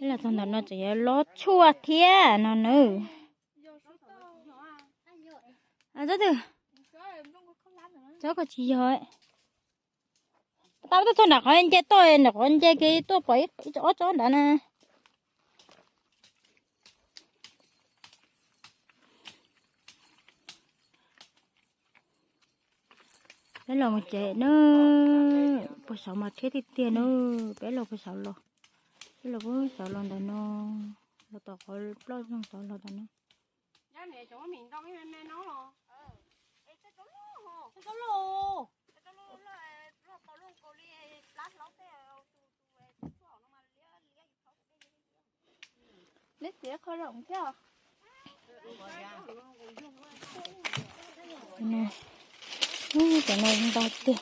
Thế là thằng nó chỉ lót chua thế nó nữa. À rất được. Cháu có chi rồi. Tao tôi nạc anh chơi tôi nạc anh chơi cái tôi phải chó đã nè. Bé lò một trẻ nữa, bữa sau mà thế thì tiền nữa, bé lò bữa sau lò, bé lò bữa sau lò đó nó, lò tao có lò trong tao lò đó nó. Giá này chỗ mình đông cái mẹ nó rồi. Lấy tía khó rộng chứ à? Nè, cái này không đắt tiền,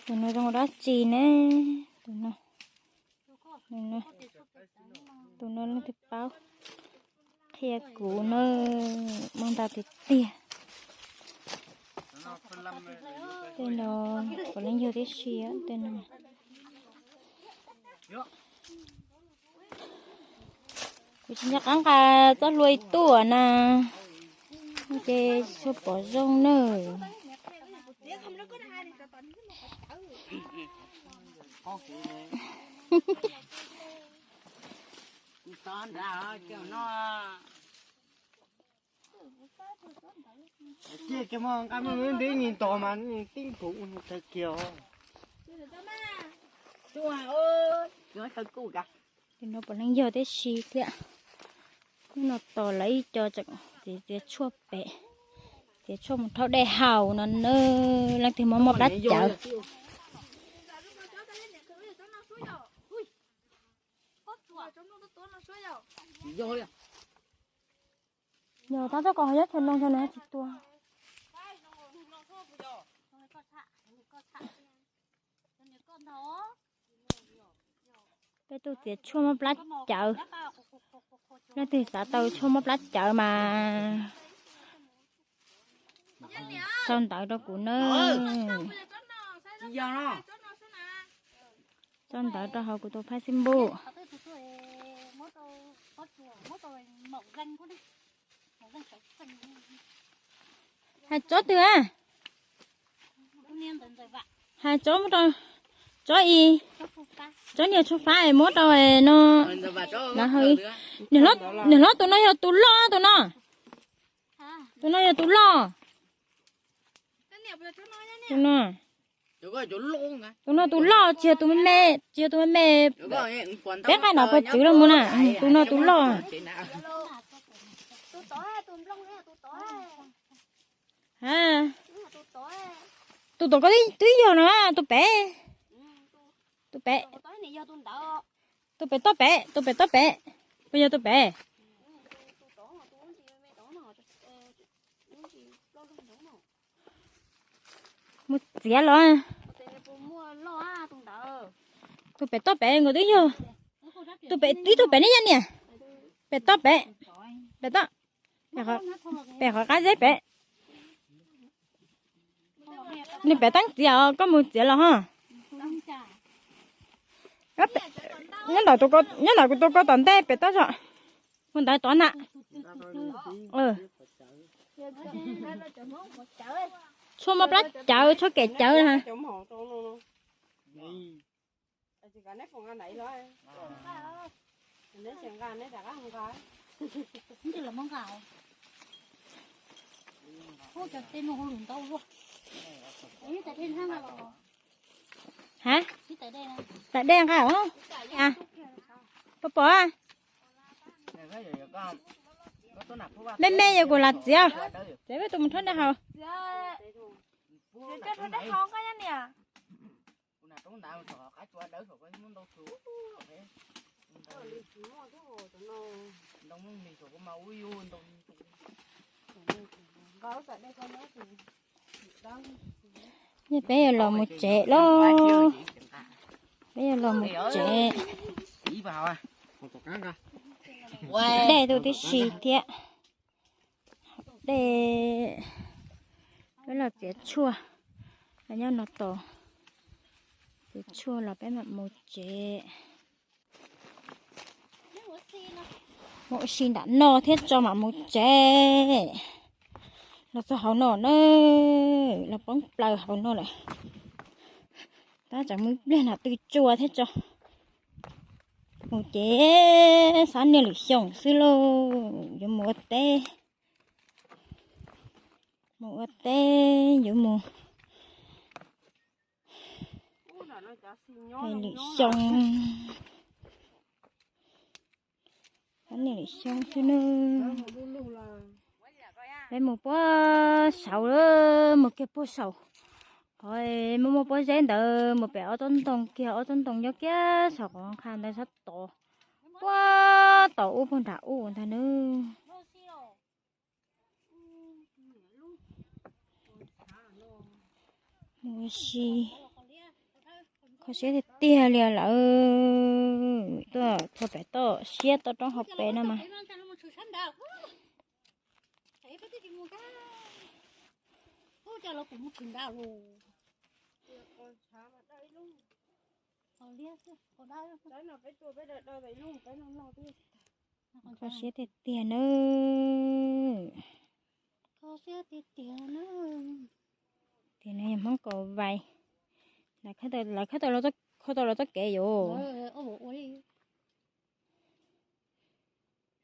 cái này không đắt gì nè, tụi nó nó thịt bao, khe cũ nó mang ta thịt tiền, tên nó có lên nhiều cái gì á, tên nó. Nhắc ăn cả cho nuôi tua nè, cái số bỏ rong nữa. Con ra kiểu nó chia cái mong cái mình đi nhìn to mà nhìn tinh cũng thật kiểu chua ơi nó thật cũ cả Thì nó bỏ lên giờ tới xì kìa, nó to lấy cho chắc thì chua bẹ, thì chua một thau đầy hào nó nơ làm thì một đắt chợ. vô đi Giờ tao cho còn hết thần nông cho nó chịu tua. Cái tôi tiệt chua một lát chợ, nó thì xã tàu chua một lát chợ mà xong tại đó của nó, xong tại đó họ của tôi phải xin bu. Hai chó từ à? Hai chó một rồi, chó y, chó nhiều chó phải một rồi nó hơi, nhiều lót tụi nó hiểu tụi lo tụi nó hiểu tụi lo, tụi nó tụi lo chia tụi mẹ bé cái nào có chữ đâu muốn à, tụi nó tụi lo. À, tụi có tí giờ nữa, tụi bé to bé, bây giờ tụi bé, một dĩa rồi, tụi bé to bé người tí giờ, tụi bé này nè, bé to, bé khỏi cái dép bé. Nên bé tăng dĩa có một dĩa là ha. Nhớ là tôi có tận té bé to rồi. Con tay toán ạ. Cho một lát chợ cho kẻ chợ hả? Hả? Tại đen hả không? À, bố à? Mẹ giờ của lạt gì à? Thế với tụi mình thoát ra hả? Cho thoát ra không có nhá nè. Bây giờ là một trẻ lo. Bây giờ là một trẻ. Đây tôi thấy xì thiệt. Đây cái là tiết chua. Là nhau nó to. Bữa chua là bé mặt một chế. Mỗi xin đã no thiết cho mà một chế. Là cho hậu nọ nữa. Là bóng bờ hậu nọ lại. Ta chẳng muốn lên là từ chua thế cho. Một chế sáng nay lịch sống xí lô. Dù một tê. Một tê dù một. Đây lịch sống. Sáng nay lịch sống xí lô. Đây một bó sầu đó. Một cái bó sầu. Rồi một bó dễ đỡ. Một bé ở trong tông kia. Ở trong tông nhớ kia. Sao còn khăn đây sắp tổ. Quá tổ con đã uống ta nữa. Mua xì. Có xế thì tia lìa là tôi thôi bé tôi xế tôi trong học bé nữa mà. Có xế thì tia nữa. Tiền này em không có vay. Là khá tôi lo tất kệ vô.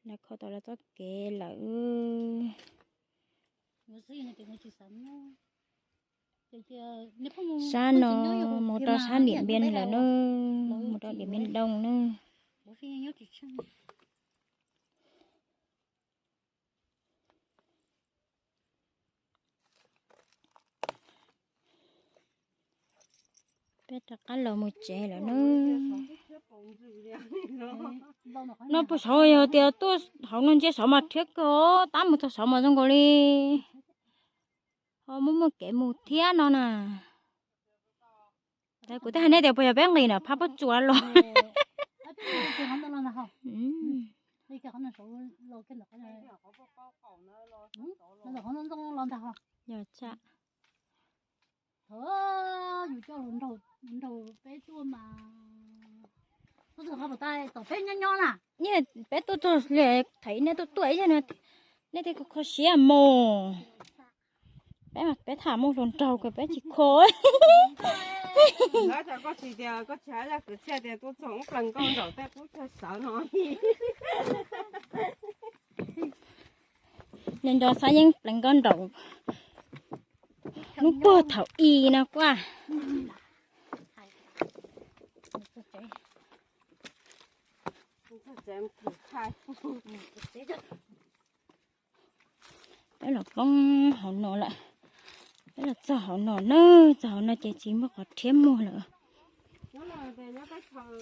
Là khá tôi lo tất kệ là San nó một trò san Điện Biên là nó một trò Điện Biên Đông nữa. Bé ta cá lò một chè là nó bớt sôi rồi thì tôi không nên chơi sầu mặt thiết cơ tám một thằng sầu mà trong gọi đi họ muốn một cái một thiên nó nè đây của ta hay này đều bây giờ bé người nè phá bớt chùa rồi giờ cha dù cho lần đầu bé tua mà tôi giờ học tay tổ bé nhon nhon à như bé tôi cho lệ thấy nên tôi tuổi cho nên thì có xé mồ bé mặt bé thả một lần trâu cái bé chỉ khối nó cho có chỉ điều có trả ra cái xe thì tôi sống phần con rồi tôi cũng cho sợ nó nên cho sáng những lần con đầu nó bơ thảo y nó quá đấy là con họ nọ lại đấy là cho họ nọ nữa cho họ nó chỉ mà có thêm mua nữa nó là về nó cái thằng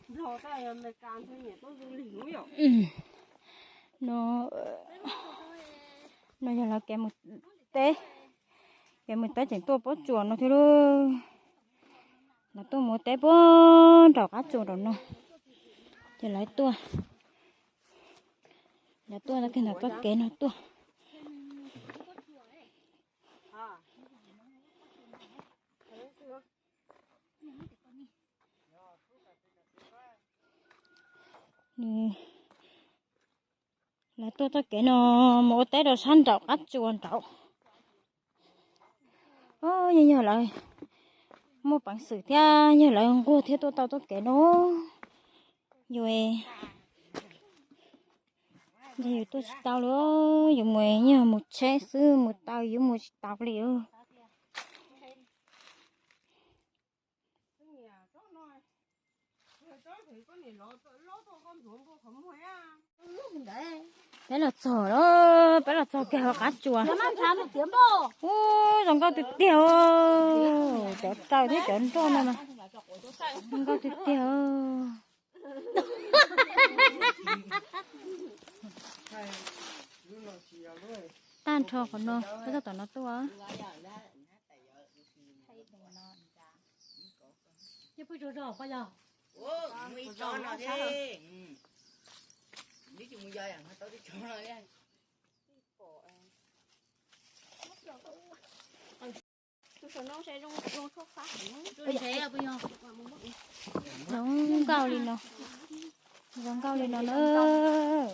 rồi cái mày càng thôi nhỉ tôi du lịch đúng không nó giờ là kèm một té chỉ tôi bớt chuột nó thôi đó là tôi một té bớt đỏ cá chuột rồi nó giờ lấy tôi là tôi là cái nào tôi kén nó tôi là tôi kén nó một té đồ săn đỏ cá chuột đỏ như lại một bản sử thia như lại cô thế tôi kể nó rồi giờ tôi tao nữa dùng mày như một chế sư một tao dùng một tao liệu bé là chó đó bé là chó kêu cá chua rồng cao tuyệt tiêu chó tao thấy chó trôn này mà rồng cao tuyệt tiêu tan cho con nó bây giờ tao nó tua chứ bây giờ bây giờ nguy cho nó thế nếu chúng giờ à tao đi cho nó đi tôi sợ nó sẽ rung thuốc phát tôi sẽ bây giờ cao lên nó giống cao lên nó nữa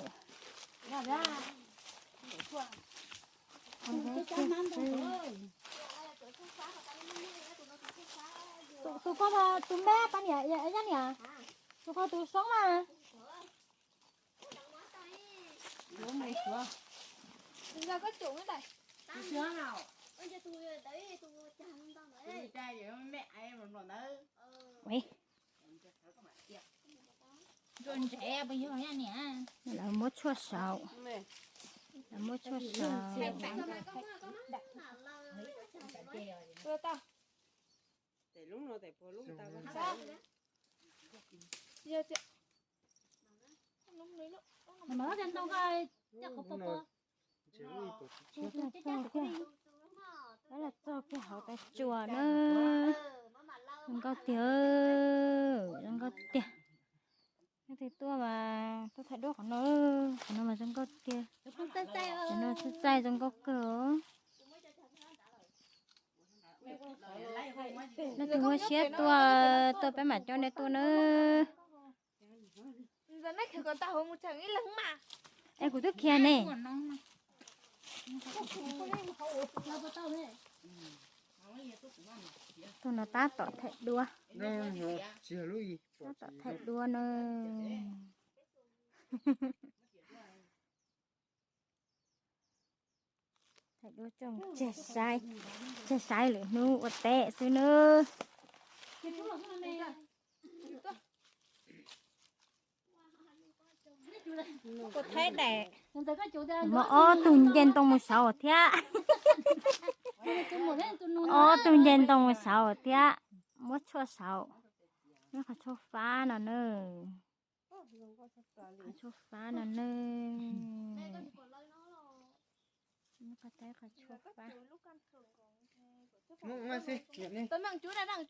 tụi con mà tụi bé bạn nhỉ vậy nhỉ tụi con tụi sống mà Đừng ra có chủ cái này. vậy rồi trẻ bây giờ nè là mốt chua sạo là mốt chua sạo Đưa tao. để lúc nào để lúc ta vẫn Sao? Giờ chị. Lúc đấy lúc. mà nó trên đâu coi chắc có bơ đó là cho cái hậu tay chùa nữa đừng có đừng có tiền cái thì tôi mà tôi thấy đốt của nó mà đừng có tiền không tay tay cho nó sai đừng có cửa nó tôi mua xe tôi phải mặc cho nên tôi nữa Giờ này kiểu tao không một chẳng nghĩ lắm mà. em của tôi kia nè tôi nó ta tỏ thẹn đua nó chỉ là lui ta tỏ thẹn đua nữa thẹn đua trong chết sai lửa nu ở tệ xứ nữa có thấy đẹp mà tuần gen tông một sáu thế tuần gen tông một sáu thế mất cho sáu nó phải cho phá nó nữa cho phá nó nữa nó có thấy phải cho phá nó xí nhận đi Tôi mang chú đây này.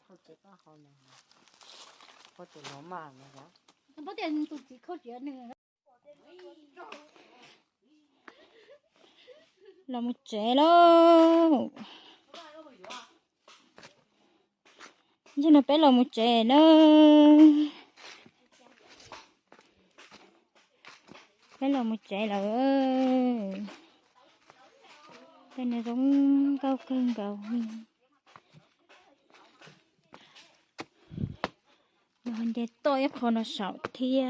không chỉ có họ này có tụi nó mà nữa không có tiền tụi chỉ không chuyện nữa là một trẻ đâu chứ nó bé là một trẻ đâu bé là một trẻ là cái này giống cao cân cao rồi để tôi ép con nó sợ thia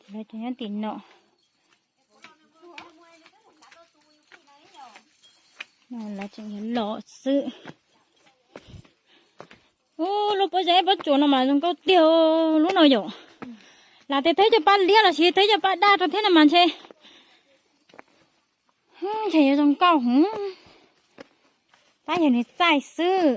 rồi cho nó tiền nọ là chuyện lọ sự lúc bây giờ bắt chuột nó mà nó có tiêu lúc nào rồi là thế thấy cho bạn lia là gì thấy cho bạn đa cho thế là màn chơi chạy ở trong cao ta giờ này tài sư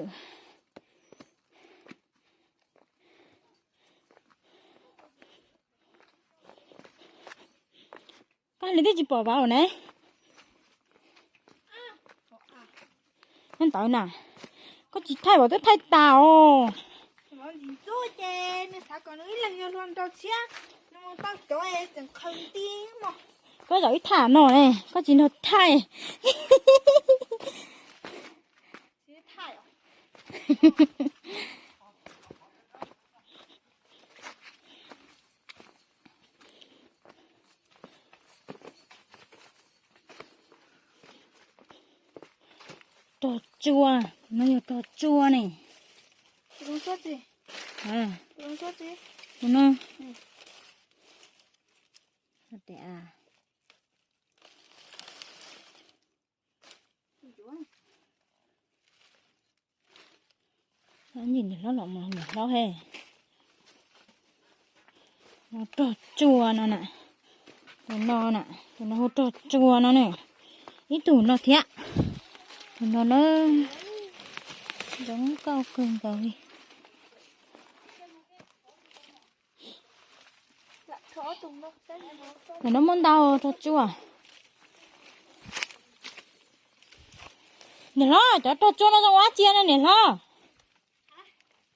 cái này chỉ bỏ vào này nên tội nè có chỉ thay bỏ tới thay tàu Nó gì rồi chê, nên sao còn nghĩ là nhiều luôn đâu chứ. Nhưng mà tao cho em chẳng không tiếng mà. có giỏi thả nó này có chỉ nó thay Chứ thay à? trò chua nó nhiều trò chua này Đúng suốt gì? à Đúng suốt gì? đúng không thật đẹp à nó nhìn thì nó lỏng mà nhìn nó hề nó trò chua nó nè nó nè nó trò chua nó nè ít tủ nó thiệt nó giống cao cường rồi Dạ, khó tùng đâu. rồi nó muốn đau trò chua nè lo cho trò chua nó trong quá chia này nè lo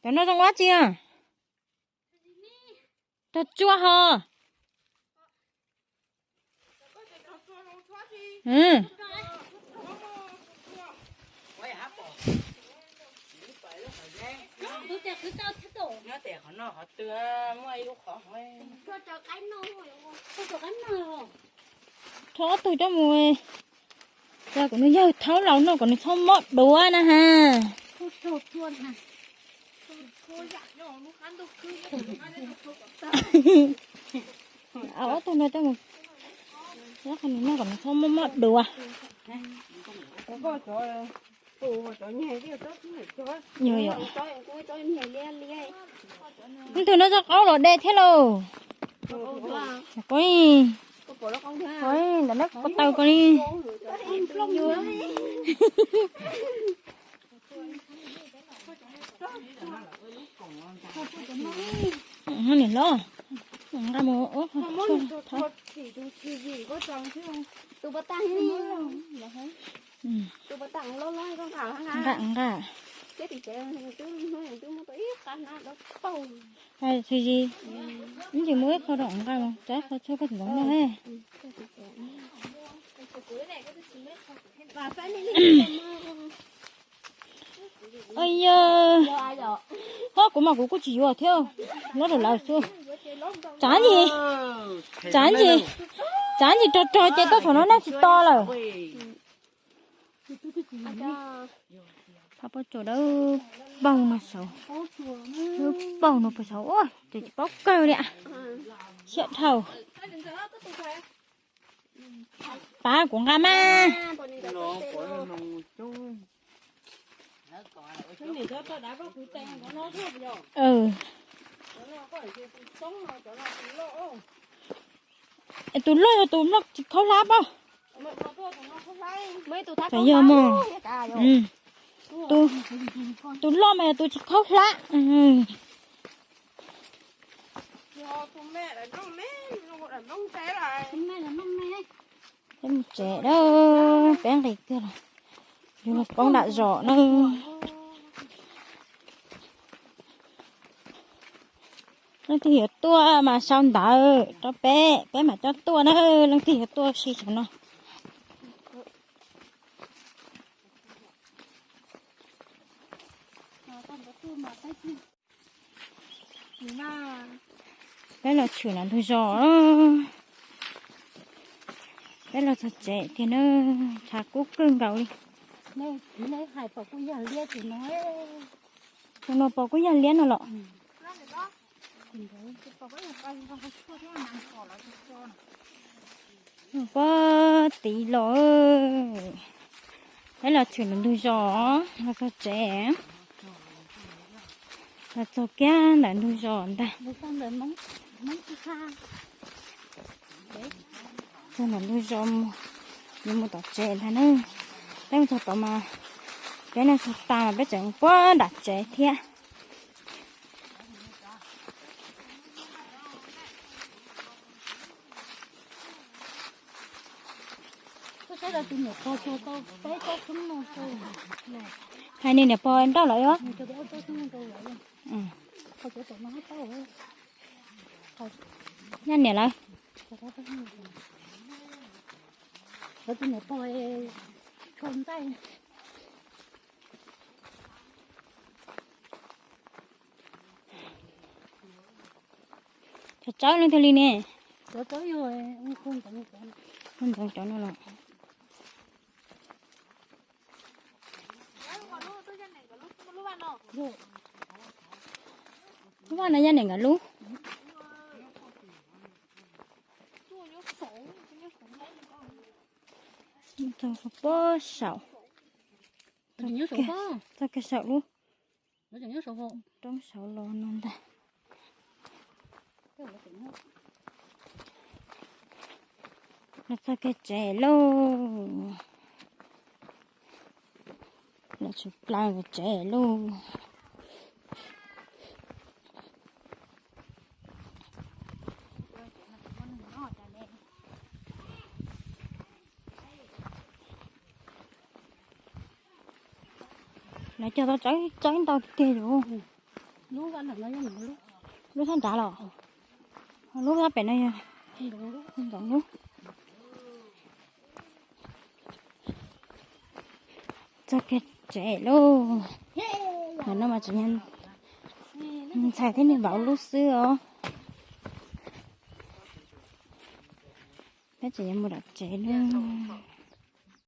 cho nó trong quá chia trò chua hả Ừ. tôi chả cứ cho thế tổ nó để họ nó họ tưa mua lúc họ hỏi cho cái nồi cho cái nồi Thó tôi cho mùi. Giờ của nó dơ tháo lâu nó còn nó không mất đùa nè ha. thôi sột luôn hả Ở tôi nói cho một. Nó còn nó không mất đùa. có chỗ chỗ nhà cái chỗ này chỗ Nhiều vậy. chỗ nhà lia lia Nhưng từ nó ra có rồi đây thế lô. Coi. Coi là nó có tàu coi đi. Nó này lo. Ra một ốp. tôi bắt tay đi tôi bắt tặng lo lo con thảo hả Rạng ra. cái thì tôi nói tôi muốn tới cắn nó đó bầu Hay thì gì? Những gì mới có động ra mà. Chắc có cho cái giống đó hết. và phải đi Ôi giời. ai rồi Hớt của mà của cô chỉ vào theo. Nó rồi lại xưa. Chán gì? Chán gì? Chán gì trò chơi tôi phải nói nó chỉ to rồi. Papa chỗ đó bầu mà xấu. Bầu nó phải xấu. Ôi, chỉ bóc cơ đấy ạ. Chuyện thầu. Ba của ngà ma. nó của nó chung cái này tôi đã có củ tang của nó thôi rồi Ừ. nó có thể sống rồi chỗ nó cũng lỗ Tôi lôi tôi nó chỉ khâu láp á. mấy tôi thắt Phải giờ mà. Ừ. Tôi lo mà tôi chỉ khâu lá. Ừ. con mẹ là nó mẹ nó té lại hôm nay là năm nay Em trẻ đó. Bé này kia là. Nhưng mà con đã rõ nó. Nó thì hiểu tua mà sao đỡ. Cho bé mà cho tua nó. Nó thì hiểu tua xí cho nó. Bé là chuyện là thôi rõ đó. Bé là thật trẻ thì nó thả cúc cưng gạo đi. này hải phật của nhà lia thì nói Còn nó bỏ cái nhà liên nó lọ. Có tí lọ. Đấy là chuyện là thôi rõ. Là thật trẻ. Là cho kia là thôi rõ ta. với con đời móng cái kha Cho nó thôi rõ. Nhưng mà tỏ trẻ là nữa. Đấy mà thật mà. Cái này thật ta mà bé chẳng quá đặt trẻ thiệt. cái là tôi nhập cho tôi bé cho chúng nó tôi Hai nên là po em đâu lại á. cho bé cho chúng nó tôi vậy Ừ. thôi cho tụi nó tao vậy Nhanh nè lại. cho nó tao rồi tôi nhập tôi chôn tay Cho cháu lên theo ly nè. cho tới rồi không cần Không cần cho nó lọ. Các bạn này nhanh này cả lú. Tao có bó sầu. tôi nhớ số không Tao cái sầu luôn. tôi nhớ số không Trong sầu lò non ta. Nó tao cái trẻ luôn. Nó chụp lại cái trẻ luôn. Nãy cho tao cháy tao kia rồi. lúc ăn được nó như lúc Lúc thanh trả rồi. Lúc ra bên này không được lúc không còn lúc. cho cái trẻ luôn mà nó mà chỉ nhân xài thế này bảo lúc xưa cái chị em một đặt trẻ luôn